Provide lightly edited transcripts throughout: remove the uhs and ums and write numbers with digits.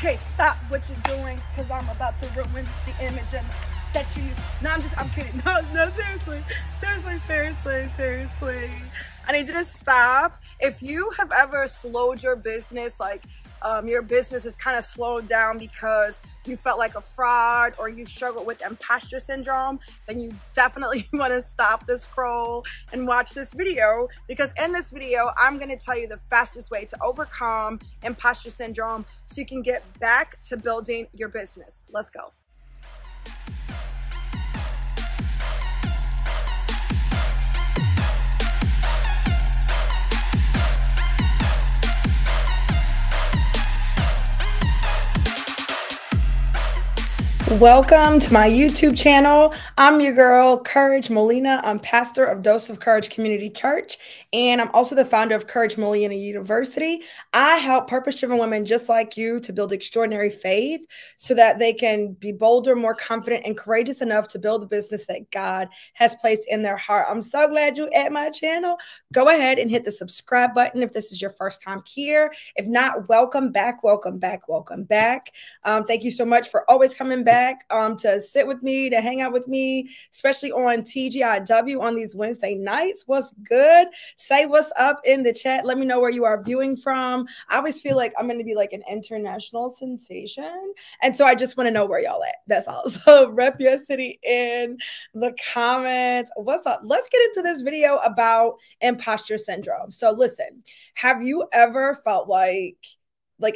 Okay, stop what you're doing, because I'm about to ruin the image and that you use. No, I'm kidding. No, seriously. I need you to stop. If you have ever slowed your business, like your business is kind of slowed down because you felt like a fraud or you struggled with imposter syndrome, then you definitely want to stop the scroll and watch this video, because in this video, I'm going to tell you the fastest way to overcome imposter syndrome so you can get back to building your business. Let's go. Welcome to my YouTube channel. I'm your girl, Courage Molina. I'm pastor of Dose of Courage Community Church, and I'm also the founder of Courage Molina University. I help purpose-driven women just like you to build extraordinary faith so that they can be bolder, more confident, and courageous enough to build the business that God has placed in their heart. I'm so glad you're at my channel. Go ahead and hit the subscribe button if this is your first time here. If not, welcome back. Thank you so much for always coming back to sit with me, to hang out with me, especially on TGIW on these Wednesday nights. What's good? Say what's up in the chat. Let me know where you are viewing from. I always feel like I'm going to be like an international sensation. And so I just want to know where y'all at. That's all. So rep your city in the comments. What's up? Let's get into this video about imposter syndrome. So listen, have you ever felt like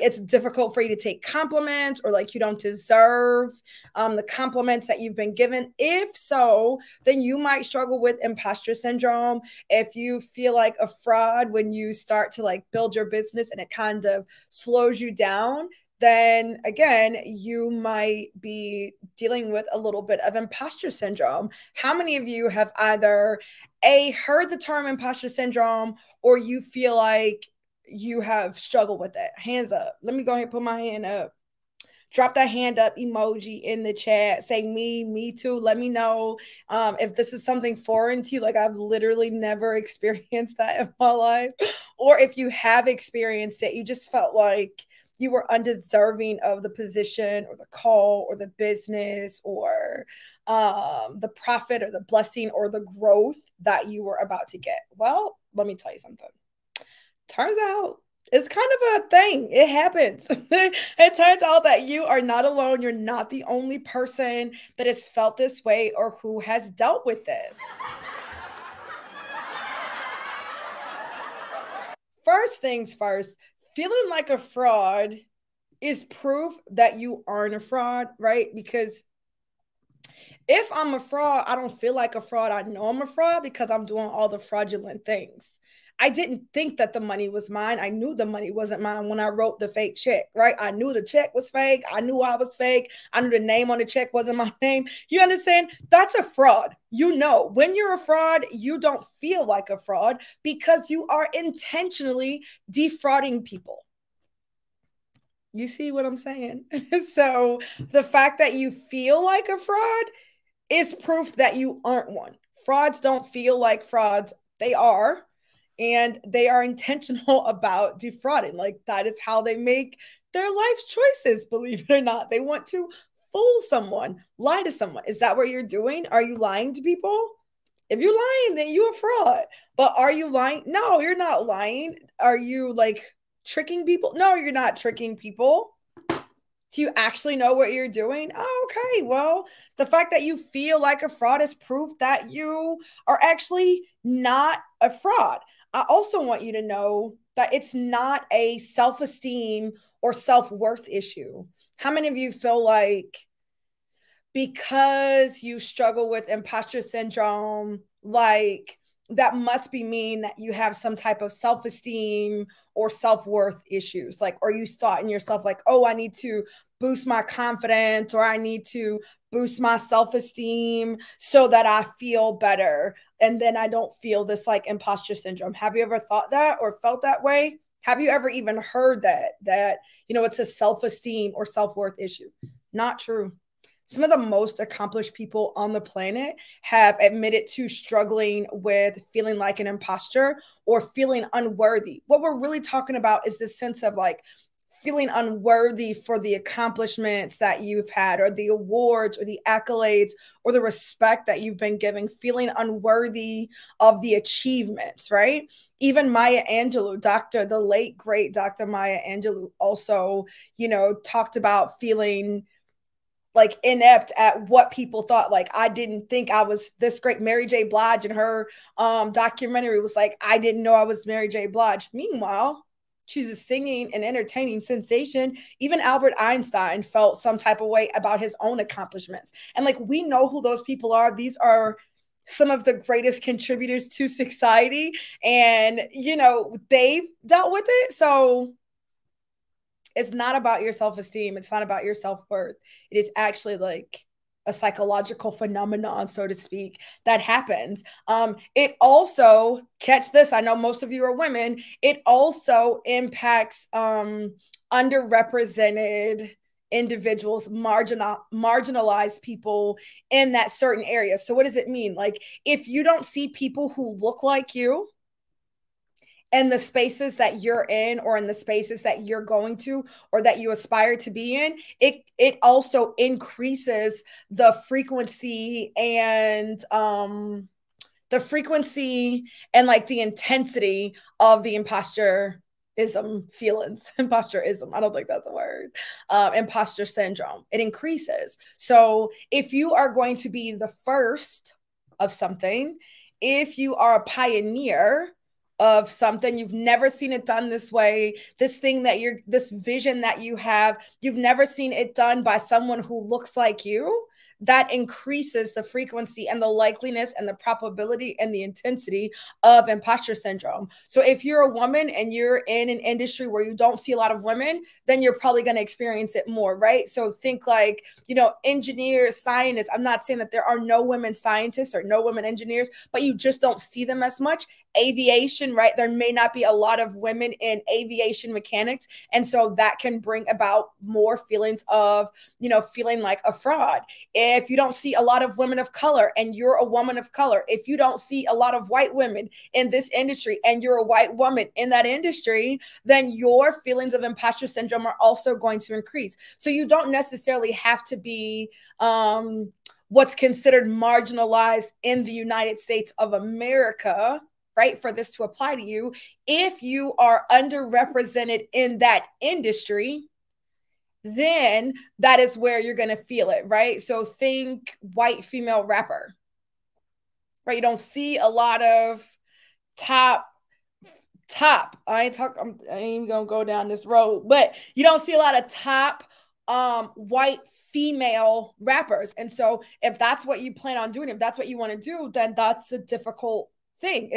it's difficult for you to take compliments, or like you don't deserve the compliments that you've been given? If so, then you might struggle with imposter syndrome. If you feel like a fraud when you start to like build your business and it kind of slows you down, then again, you might be dealing with a little bit of imposter syndrome. How many of you have either heard the term imposter syndrome, or you feel like you have struggled with it? Hands up. Let me go ahead and put my hand up. Drop that hand up emoji in the chat. Say me too. Let me know if this is something foreign to you. Like, I've literally never experienced that in my life. Or if you have experienced it, you just felt like you were undeserving of the position or the call or the business or the profit or the blessing or the growth that you were about to get. Well, let me tell you something. Turns out it's kind of a thing. It happens. It turns out that you are not alone. You're not the only person that has felt this way or who has dealt with this. First things first, feeling like a fraud is proof that you aren't a fraud, right? Because if I'm a fraud, I don't feel like a fraud. I know I'm a fraud because I'm doing all the fraudulent things. I didn't think that the money was mine. I knew the money wasn't mine when I wrote the fake check, right? I knew the check was fake. I knew I was fake. I knew the name on the check wasn't my name. You understand? That's a fraud. You know, when you're a fraud, you don't feel like a fraud because you are intentionally defrauding people. You see what I'm saying? So the fact that you feel like a fraud is proof that you aren't one. Frauds don't feel like frauds. They are. And they are intentional about defrauding. Like, that is how they make their life choices, believe it or not. They want to fool someone, lie to someone. Is that what you're doing? Are you lying to people? If you're lying, then you're a fraud. But are you lying? No, you're not lying. Are you like tricking people? No, you're not tricking people. Do you actually know what you're doing? Oh, okay, well, the fact that you feel like a fraud is proof that you are actually not a fraud. I also want you to know that it's not a self-esteem or self-worth issue. How many of you feel like because you struggle with imposter syndrome, like that must be mean that you have some type of self-esteem or self-worth issues? Like, or you thought in yourself like, oh, I need to boost my confidence, or I need to boost my self-esteem so that I feel better, and then I don't feel this like imposter syndrome. Have you ever thought that or felt that way? Have you ever even heard that you know, it's a self-esteem or self-worth issue? Not true. Some of the most accomplished people on the planet have admitted to struggling with feeling like an imposter or feeling unworthy. What we're really talking about is this sense of like feeling unworthy for the accomplishments that you've had, or the awards, or the accolades, or the respect that you've been given, feeling unworthy of the achievements, right? Even Maya Angelou, the late great Dr. Maya Angelou, also, talked about feeling like inept at what people thought. Like, I didn't think I was this great. Mary J. Blige in her documentary was like, I didn't know I was Mary J. Blige. Meanwhile, she's a singing and entertaining sensation. Even Albert Einstein felt some type of way about his own accomplishments. And like, we know who those people are. These are some of the greatest contributors to society. And, they've dealt with it. So it's not about your self-esteem. It's not about your self-worth. It is actually like a psychological phenomenon, so to speak, that happens. It also, catch this, I know most of you are women, it also impacts underrepresented individuals, marginalized people in that certain area. So what does it mean? Like, if you don't see people who look like you and the spaces that you're in, or in the spaces that you're going to, or that you aspire to be in, it also increases the frequency and like the intensity of the imposterism feelings. Imposterism, I don't think that's a word. Imposter syndrome, it increases. So if you are going to be the first of something, if you are a pioneer of something, you've never seen it done this way, this vision that you have, you've never seen it done by someone who looks like you, that increases the frequency and the likeliness and the probability and the intensity of imposter syndrome. So if you're a woman and you're in an industry where you don't see a lot of women, then you're probably going to experience it more, right? So think like, engineers, scientists. I'm not saying that there are no women scientists or no women engineers, but you just don't see them as much. Aviation, right? There may not be a lot of women in aviation mechanics. And so that can bring about more feelings of, feeling like a fraud. If you don't see a lot of women of color and you're a woman of color, if you don't see a lot of white women in this industry and you're a white woman in that industry, then your feelings of imposter syndrome are also going to increase. So you don't necessarily have to be what's considered marginalized in the United States of America, right, for this to apply to you. If you are underrepresented in that industry, then that is where you're going to feel it, right? So think white female rapper, right? You don't see a lot of top. I ain't even gonna go down this road, but you don't see a lot of top white female rappers. And so if that's what you plan on doing, if that's what you want to do, then that's a difficult thing.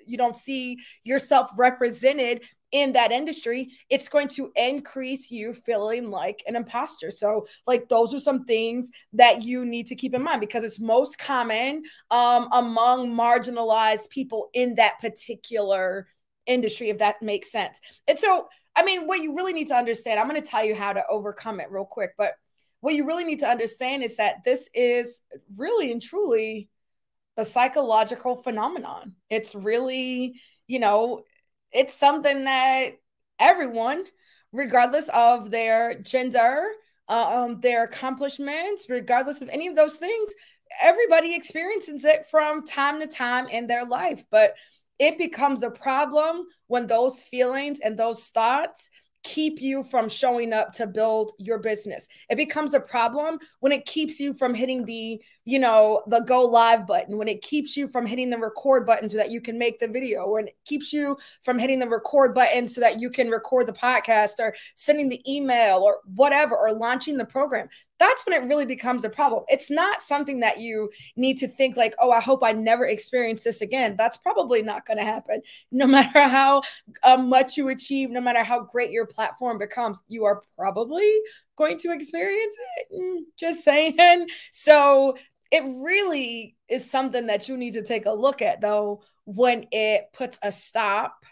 You don't see yourself represented in that industry. It's going to increase you feeling like an imposter. So like, those are some things that you need to keep in mind, because it's most common among marginalized people in that particular industry, if that makes sense. And so, I mean, what you really need to understand, I'm going to tell you how to overcome it real quick, but what you really need to understand is that this is really and truly a psychological phenomenon. It's really, it's something that everyone, regardless of their gender, their accomplishments, regardless of any of those things, everybody experiences it from time to time in their life. But it becomes a problem when those feelings and those thoughts keep you from showing up to build your business. It becomes a problem when it keeps you from hitting the go live button, when it keeps you from hitting the record button so that you can make the video, when it keeps you from hitting the record button so that you can record the podcast, or sending the email, or whatever, or launching the program. That's when it really becomes a problem. It's not something that you need to think like, oh, I hope I never experience this again. That's probably not going to happen. No matter how much you achieve, no matter how great your platform becomes, you are probably going to experience it. Just saying. So it really is something that you need to take a look at, though, when it puts a stop,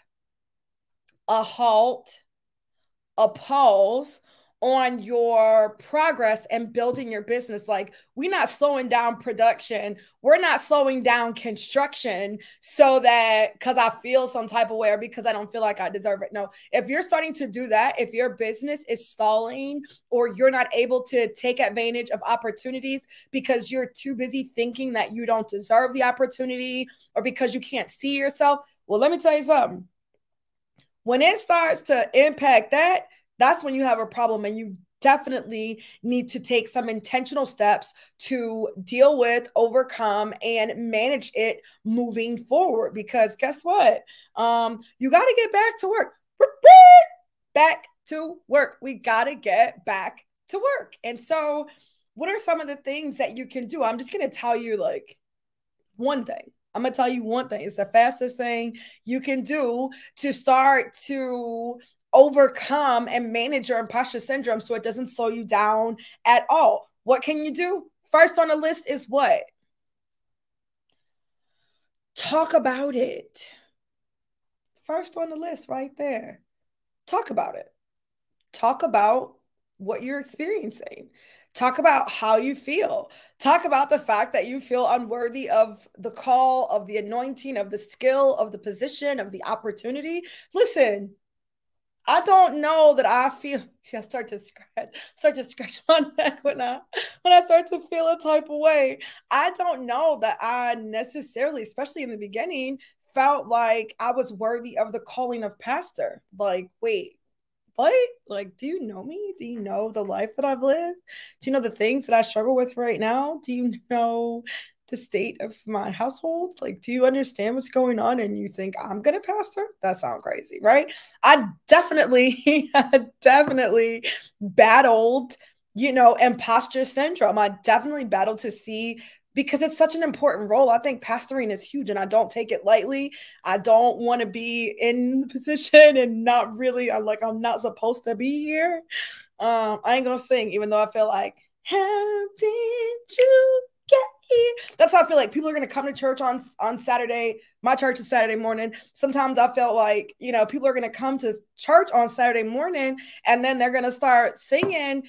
a halt, a pause on your progress and building your business. Like, we're not slowing down production. We're not slowing down construction so that because I feel some type of way or because I don't feel like I deserve it. No, if you're starting to do that, if your business is stalling or you're not able to take advantage of opportunities because you're too busy thinking that you don't deserve the opportunity or because you can't see yourself, well, let me tell you something. When it starts to impact that, that's when you have a problem, and you definitely need to take some intentional steps to deal with, overcome, and manage it moving forward. Because guess what? You got to get back to work. Back to work. We got to get back to work. And so, what are some of the things that you can do? I'm just going to tell you like one thing. I'm going to tell you one thing. It's the fastest thing you can do to start to overcome and manage your imposter syndrome so it doesn't slow you down at all. What can you do? First on the list is what? Talk about it. First on the list right there. Talk about it. Talk about what you're experiencing. Talk about how you feel. Talk about the fact that you feel unworthy of the call, of the anointing, of the skill, of the position, of the opportunity. Listen, I don't know that I feel. See, I start to scratch my neck when I start to feel a type of way. I don't know that I necessarily, especially in the beginning, felt like I was worthy of the calling of pastor. Like, wait, what? Like, do you know me? Do you know the life that I've lived? Do you know the things that I struggle with right now? Do you know the state of my household? Like, do you understand what's going on? And you think I'm gonna pastor? That sounds crazy, right? I definitely battled, imposter syndrome. I definitely battled to see, because it's such an important role. I think pastoring is huge and I don't take it lightly. I don't want to be in the position and not really, I'm not supposed to be here. I ain't gonna sing, even though I feel like, how did you get here? That's how I feel like. People are gonna come to church on Saturday. My church is Saturday morning. Sometimes I felt like, people are gonna come to church on Saturday morning and then they're gonna start singing,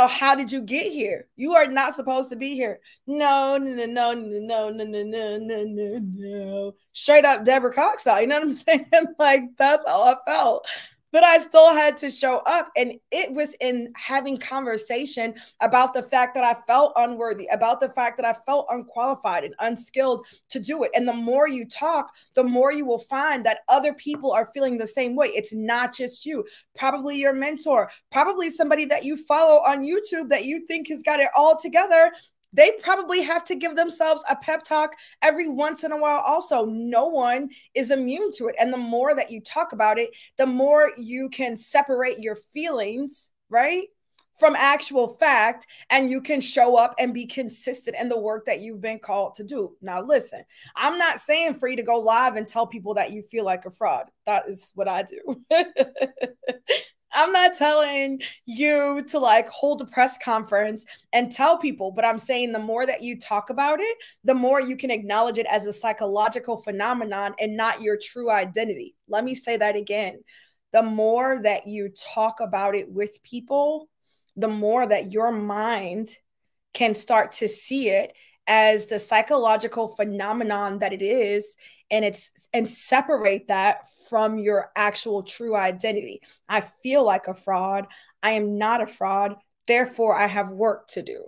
how did you get here? You are not supposed to be here. No, no, no, no, no, no, no, no, no, no. Straight up Deborah Cox style. You know what I'm saying? Like, that's how I felt. But I still had to show up. And it was in having conversation about the fact that I felt unworthy, about the fact that I felt unqualified and unskilled to do it. And the more you talk, the more you will find that other people are feeling the same way. It's not just you. Probably your mentor, probably somebody that you follow on YouTube that you think has got it all together. They probably have to give themselves a pep talk every once in a while also. No one is immune to it. And the more that you talk about it, the more you can separate your feelings, right, from actual fact, and you can show up and be consistent in the work that you've been called to do. Now, listen, I'm not saying for you to go live and tell people that you feel like a fraud. That is what I do. I'm not telling you to hold a press conference and tell people, but I'm saying the more that you talk about it, the more you can acknowledge it as a psychological phenomenon and not your true identity. Let me say that again. The more that you talk about it with people, the more that your mind can start to see it as the psychological phenomenon that it is, and separate that from your actual true identity. I feel like a fraud. I am not a fraud. Therefore, I have work to do.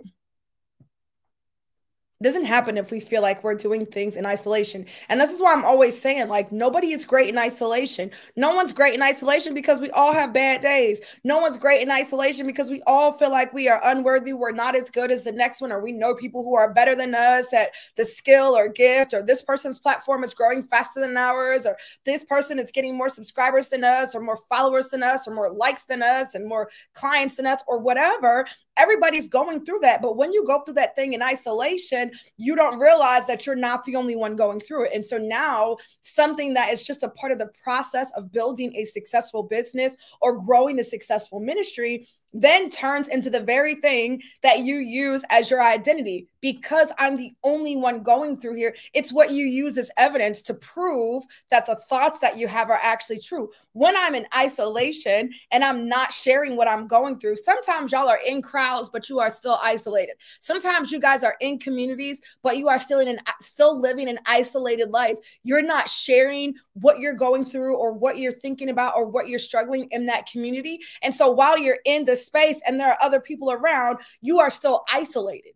Doesn't happen if we feel like we're doing things in isolation. And this is why I'm always saying, nobody is great in isolation. No one's great in isolation because we all have bad days. No one's great in isolation because we all feel like we are unworthy. We're not as good as the next one, or we know people who are better than us at the skill or gift, or this person's platform is growing faster than ours, or this person is getting more subscribers than us, or more followers than us, or more likes than us, and more clients than us, or whatever. Everybody's going through that. But when you go through that thing in isolation, you don't realize that you're not the only one going through it. And so now something that is just a part of the process of building a successful business or growing a successful ministry then turns into the very thing that you use as your identity. because I'm the only one going through here. It's what you use as evidence to prove that the thoughts that you have are actually true. When I'm in isolation and I'm not sharing what I'm going through, sometimes y'all are in crowds, but you are still isolated. Sometimes you guys are in communities, but you are still living an isolated life. You're not sharing what you're going through or what you're thinking about or what you're struggling in that community. And so while you're in the space and there are other people around, you are still isolated.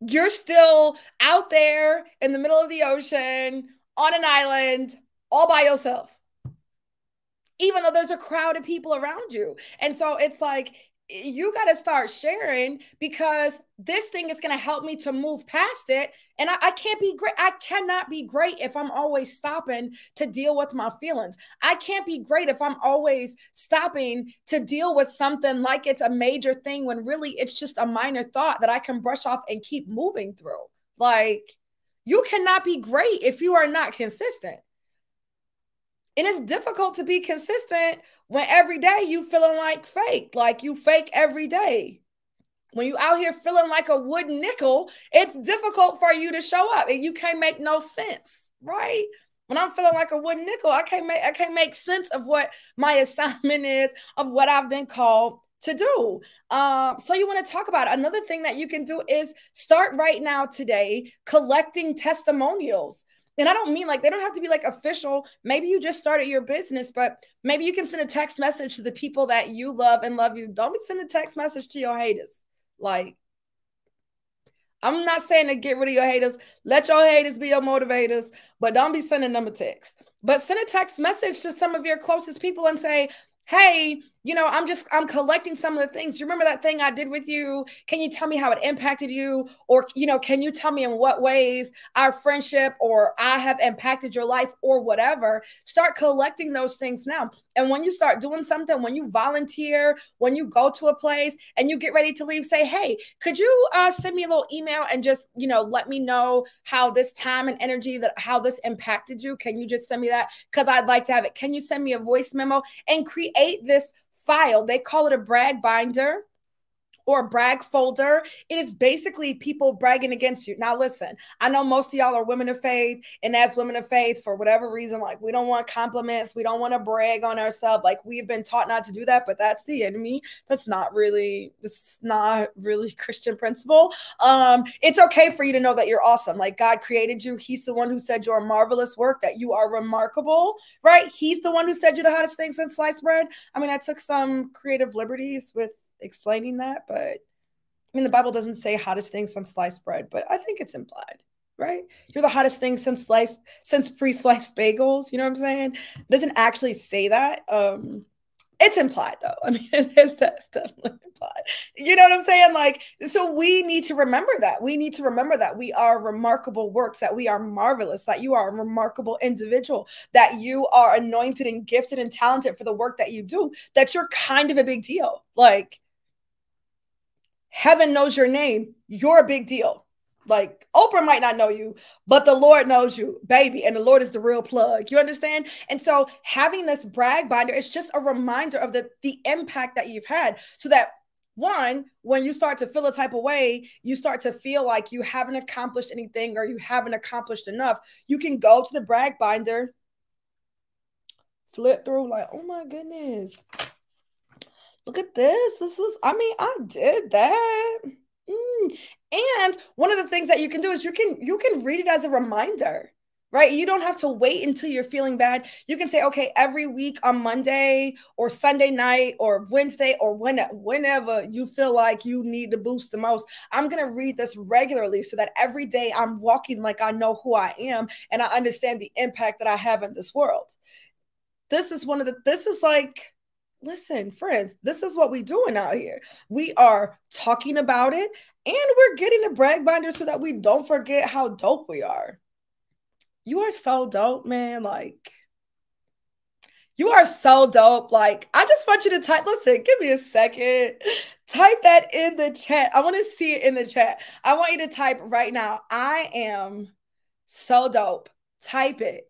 You're still out there in the middle of the ocean on an island all by yourself, even though there's a crowd of people around you. And so it's like, you got to start sharing, because this thing is going to help me to move past it. And I can't be great. I cannot be great if I'm always stopping to deal with my feelings. I can't be great if I'm always stopping to deal with something like it's a major thing when really it's just a minor thought that I can brush off and keep moving through. Like, you cannot be great if you are not consistent. And it's difficult to be consistent when every day you feeling like you fake every day. When you out here feeling like a wooden nickel, it's difficult for you to show up and you can't make no sense, right? When I'm feeling like a wooden nickel, I can't make sense of what my assignment is, of what I've been called to do. So you want to talk about it. Another thing that you can do is start right now today collecting testimonials. And I don't mean like, they don't have to be like official. Maybe you just started your business, but maybe you can send a text message to the people that you love and love you. Don't be sending a text message to your haters. Like, I'm not saying to get rid of your haters. Let your haters be your motivators, but don't be sending them a text. But send a text message to some of your closest people and say, hey, you know, I'm collecting some of the things. Do you remember that thing I did with you? Can you tell me how it impacted you? Or, you know, can you tell me in what ways our friendship or I have impacted your life or whatever? Start collecting those things now. And when you start doing something, when you volunteer, when you go to a place and you get ready to leave, say, hey, could you send me a little email and just, you know, let me know how this time and energy, how this impacted you? Can you just send me that? Because I'd like to have it. Can you send me a voice memo and create this file? They call it a brag binder or brag folder. It is basically people bragging against you. Now, listen, I know most of y'all are women of faith, and as women of faith, for whatever reason, like, we don't want compliments. We don't want to brag on ourselves. Like, we've been taught not to do that, but that's the enemy. It's not really Christian principle. It's okay for you to know that you're awesome. Like, God created you. He's the one who said you're a marvelous work, that you are remarkable, right? He's the one who said you're the hottest thing since sliced bread. I mean, I took some creative liberties with explaining that, but I mean, the Bible doesn't say hottest thing since sliced bread, but I think it's implied, right? You're the hottest thing since pre-sliced bagels. You know what I'm saying? It doesn't actually say that. It's implied though. I mean, that's definitely implied. You know what I'm saying? Like, so we need to remember that. We need to remember that we are remarkable works, that we are marvelous, that you are a remarkable individual, that you are anointed and gifted and talented for the work that you do, that you're kind of a big deal. Like, heaven knows your name. You're a big deal. Like, Oprah might not know you, but the Lord knows you, baby. And the Lord is the real plug. You understand? And so having this brag binder is just a reminder of the impact that you've had, so that, one, when you start to feel a type of way, you start to feel like you haven't accomplished anything or you haven't accomplished enough, you can go to the brag binder, flip through like, oh my goodness, look at this. I did that. And one of the things that you can do is you can read it as a reminder, right? You don't have to wait until you're feeling bad. You can say, okay, every week on Monday or Sunday night or Wednesday or whenever you feel like you need to boost the most, I'm going to read this regularly so that every day I'm walking like I know who I am and I understand the impact that I have in this world. Listen, friends, this is what we're doing out here. We are talking about it, and we're getting a brag binder so that we don't forget how dope we are. You are so dope, man. Like, you are so dope. Like, I just want you to type, listen, give me a second. Type that in the chat. I want to see it in the chat. I want you to type right now, I am so dope. Type it.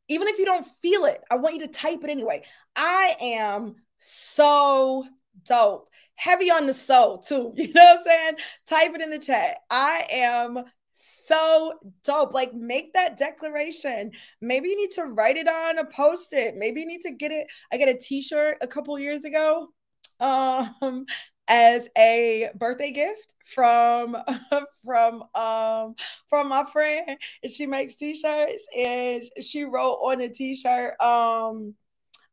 Even if you don't feel it, I want you to type it anyway. I am so dope. Heavy on the soul, too. You know what I'm saying? Type it in the chat. I am so dope. Like, make that declaration. Maybe you need to write it on a post-it. Maybe you need to get it. I got a t-shirt a couple years ago as a birthday gift from my friend, and she makes t-shirts, and she wrote on a t-shirt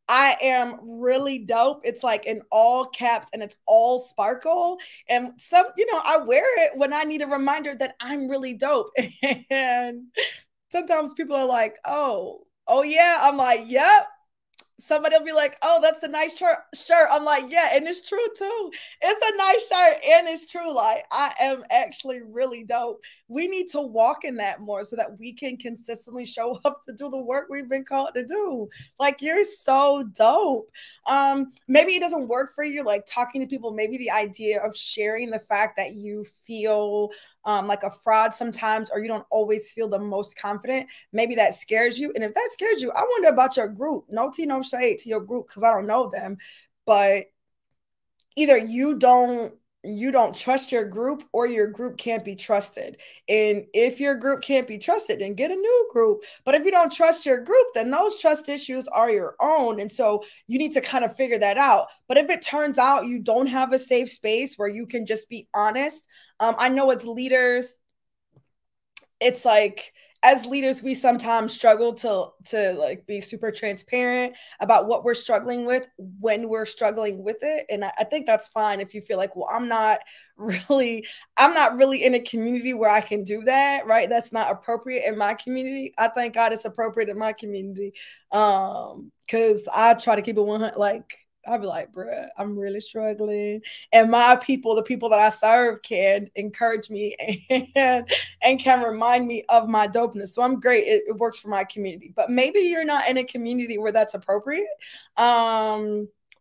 I am really dope. It's like in all caps and it's all sparkle. And some, I wear it when I need a reminder that I'm really dope. And sometimes people are like, oh yeah. I'm like, yep. Somebody will be like, oh, that's a nice shirt. I'm like, yeah, and it's true too. It's a nice shirt and it's true. Like, I am actually really dope. We need to walk in that more so that we can consistently show up to do the work we've been called to do. Like, you're so dope. Maybe it doesn't work for you, like talking to people. Maybe the idea of sharing the fact that you feel like a fraud sometimes, or you don't always feel the most confident. Maybe that scares you. And if that scares you, I wonder about your group. No tea, no shade to your group, because I don't know them. But either you don't trust your group, or your group can't be trusted. And if your group can't be trusted, then get a new group. But if you don't trust your group, then those trust issues are your own. And so you need to kind of figure that out. But if it turns out you don't have a safe space where you can just be honest, I know as leaders, it's like, as leaders, we sometimes struggle to like be super transparent about what we're struggling with when we're struggling with it. And I think that's fine if you feel like, well, I'm not really in a community where I can do that, right? That's not appropriate in my community. I thank God it's appropriate in my community. Because I try to keep it 100, like, I'll be like, bruh, I'm really struggling. And my people, the people that I serve, can encourage me and can remind me of my dopeness. So I'm great. It works for my community. But maybe you're not in a community where that's appropriate. Or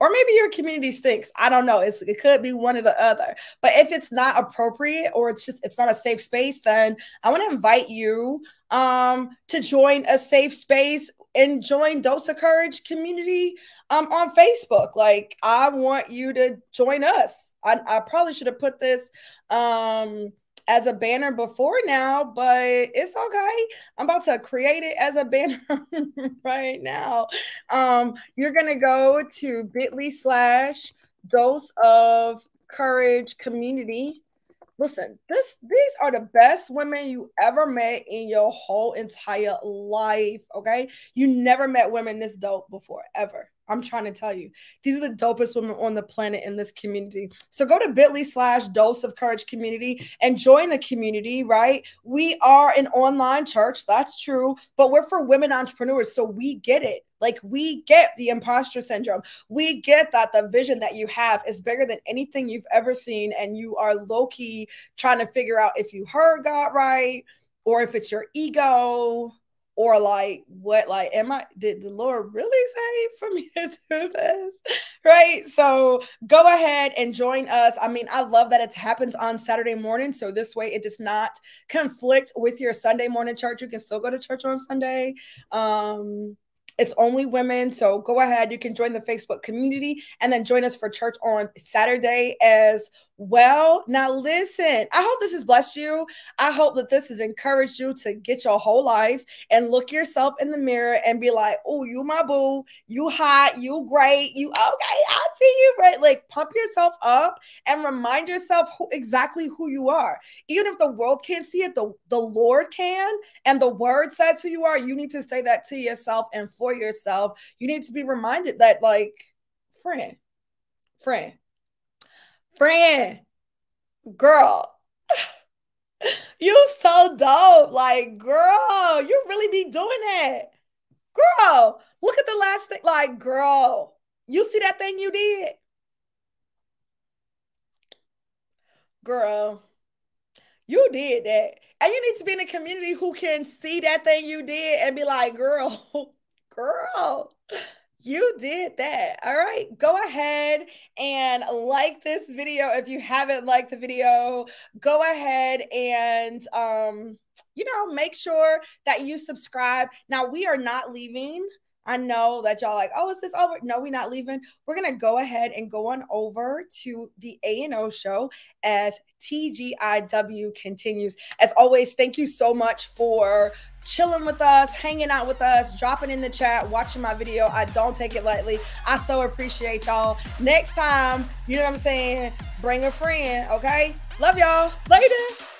maybe your community stinks. I don't know. It could be one or the other. But if it's not appropriate, or it's not a safe space, then I want to invite you to join a safe space and join Dose of Courage community on Facebook. Like, I want you to join us. I probably should have put this as a banner before now, but it's okay. I'm about to create it as a banner right now. You're going to go to bit.ly/Dose of Courage community. Listen, these are the best women you ever met in your whole entire life, okay? You never met women this dope before, ever. I'm trying to tell you. These are the dopest women on the planet in this community. So go to bit.ly/Dose of Courage community and join the community, right? We are an online church, that's true, but we're for women entrepreneurs, so we get it. Like, we get the imposter syndrome. We get that the vision that you have is bigger than anything you've ever seen, and you are low-key trying to figure out if you heard God right, or if it's your ego, or like, what, like, did the Lord really say for me to do this? Right? So go ahead and join us. I mean, I love that it happens on Saturday morning. So this way it does not conflict with your Sunday morning church. You can still go to church on Sunday. It's only women. So go ahead. You can join the Facebook community and then join us for church on Saturday as well. Now, listen, I hope this has blessed you. I hope that this has encouraged you to get your whole life and look yourself in the mirror and be like, oh, you my boo. You hot. You great. You okay. I see you, right? Like, pump yourself up and remind yourself exactly who you are. Even if the world can't see it, the Lord can. And the word says who you are. You need to say that to yourself and for yourself. You need to be reminded that, like, friend, girl, you so dope. Like, girl, you really be doing that. Girl, look at the last thing. Like, girl, you see that thing you did? Girl, you did that. And you need to be in a community who can see that thing you did and be like, girl, girl, you did that. All right. Go ahead and like this video. If you haven't liked the video, go ahead and make sure that you subscribe. Now, we are not leaving I know that y'all like, oh, is this over? No, we're not leaving. We're going to go ahead and go on over to the A&O show as TGIW continues. As always, thank you so much for chilling with us, hanging out with us, dropping in the chat, watching my video. I don't take it lightly. I so appreciate y'all. Next time, you know what I'm saying? Bring a friend, okay? Love y'all. Later.